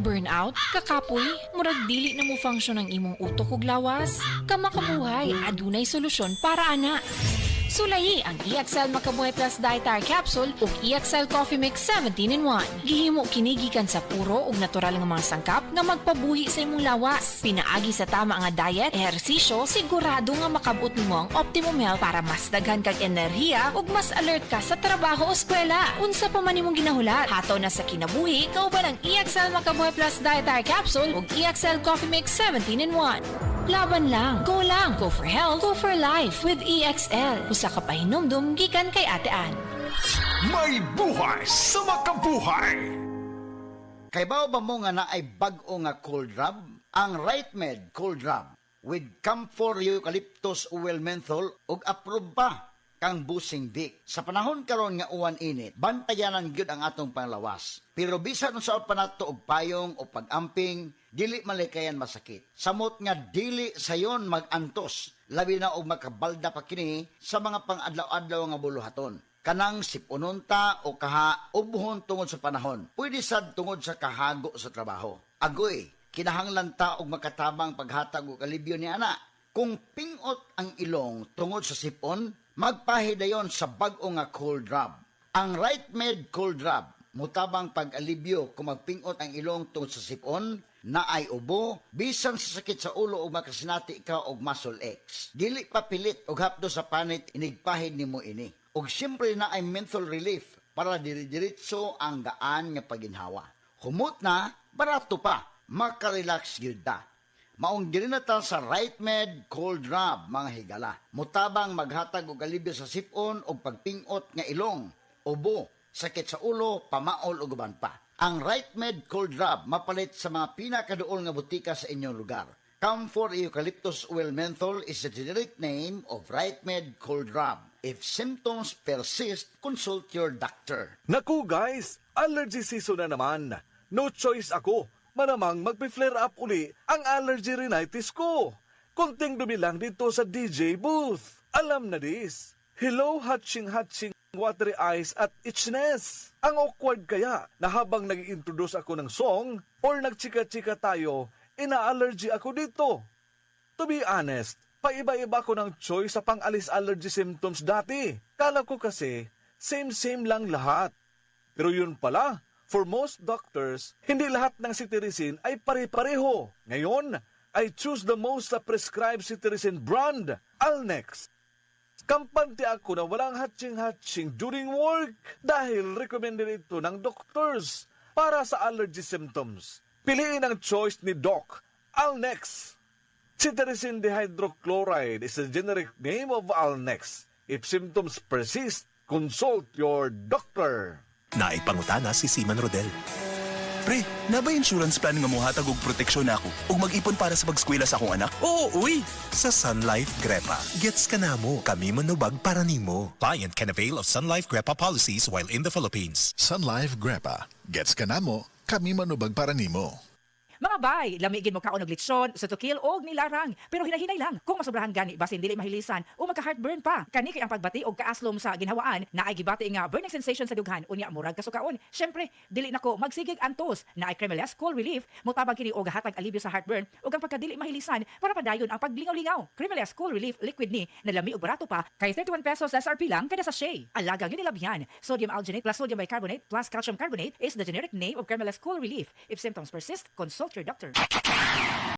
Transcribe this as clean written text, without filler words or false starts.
Burnout, kakapoy, murag dili na mo function ang imong utok ug lawas. Kamakabuhay, adunay solusyon para ana. Sulayi ang EXL Makabuhay Plus Dietary Capsule ug EXL Coffee Mix 17-in-1. Gihimo kini gikan sa puro ug natural nga mga sangkap nga magpabuhi sa imong lawas. Pinaagi sa tama nga diet, ehersisyo, sigurado nga makabot nimo ang optimum health para mas daghan kag enerhiya ug mas alert ka sa trabaho o eskwela. Unsa pa man imong ginahulat, hataw na sa kinabuhi, kauban ang EXL Makabuhay Plus Dietary Capsule ug EXL Coffee Mix 17-in-1. Laban lang, go for health, go for life with EXL. Usa ka pahinumdum gikan kay Ate Ann. May buhay sa makabuhay! Kay bao ba mo nga na ay bag-o nga cold rub? Ang Right Med Cold Rub with camphor eucalyptus oil menthol ug approved pa kang busing dik. Sa panahon karon nga uwan init, bantayanan gyud ang atong panglawas. Pero bisan sa pa nato og payong o pag-amping, dili malikayan masakit. Samot nga dili sayon mag-antos, labi na og makabalda pa kini sa mga pang-adlaw-adlaw nga buluhaton. Kanang sipununta o kaha ubuhon tungod sa panahon. Pwede sad tungod sa kahago sa trabaho. Agoy, kinahanglan ta og makatabang paghatag og alibyo ni ana. Kung pingot ang ilong tungod sa sipon, magpahidayon sa bag-o nga cold rub. Ang Right Med Cold Rub, mutabang pag-alibyo kung magpingot ang ilong tungod sa sipon, na ay ubo, bisan sa sakit sa ulo o makasinati ka og muscle X. Dili papilit og hapdo sa panit inigpahid nimo ini. Og siyempre na ay menthol relief para diri-diritso ang gaan nga paginhawa. Humot na, barato pa, makarelax gyud ta. Maong diri na ta sa Right Med Cold Rub, mga higala. Mutabang maghatag og alibyo sa sipon o pagpingot nga ilong, ubo, sakit sa ulo, pamaol ug uban pa. Ang Right Med Cold Rub mapalit sa mga pinakaduol nga butika sa inyong lugar. Camphor Eucalyptus Oil Menthol is the generic name of Right Med Cold Rub. If symptoms persist, consult your doctor. Naku guys, allergy season na naman. No choice ako. Malamang magpi-flare up uli ang allergy rhinitis ko. Konting dumi lang dito sa DJ booth. Alam na this. Hello, hatching, watery eyes at itchiness. Ang awkward kaya na habang nag-introduce ako ng song or nagchika-chika tayo, ina-allergy ako dito. To be honest, paiba-iba ko ng choice sa pang-alis allergy symptoms dati. Kala ko kasi, same-same lang lahat. Pero yun pala, for most doctors, hindi lahat ng cetirizine ay pare-pareho. Ngayon, I choose the most prescribed cetirizine brand, Alnex. Kampante ako na walang hatching-hatching during work dahil recommended ito ng doctors para sa allergy symptoms. Piliin ang choice ni Doc, Alnex. Cetirizine dihydrochloride is the generic name of Alnex. If symptoms persist, consult your doctor. Naipangutana si Seaman Rodel. Pre, na ba insurance plan nga mohatag og proteksyon ako ug mag-ipon para sa pag-eskwela sa akong anak? Oo, uy! Sa Sun Life Grepa, gets ka na mo. Kami manubag para nimo. Client can avail of Sun Life Grepa policies while in the Philippines. Sun Life Grepa. Gets ka na mo, kami manubag para nimo. Mga bay, lamigin mo kaon og lechon, sutukil og nilarang. Pero hinahinay lang, kung masobrahan gani basin dili mahilisan o magka-heartburn pa. Kani kay ang pagbati og kaaslom sa ginhawaan na ay gibati nga burning sensation sa dughan unya murag kasukaon. Syempre, dili nako magsigig antos na ay Cremeles Cool Relief, motabang kini og hatag alibyo sa heartburn ug ang pagkadili mahilisan para padayon ang paglingaw-lingaw. Cremeles Cool Relief liquid ni na lami og barato pa kay 31 pesos SRP lang kada sachet. Alaga gyud nilabyan. Sodium alginate plus sodium bicarbonate plus calcium carbonate is the generic name of Cremeles Cool Relief. If symptoms persist, consult your doctor.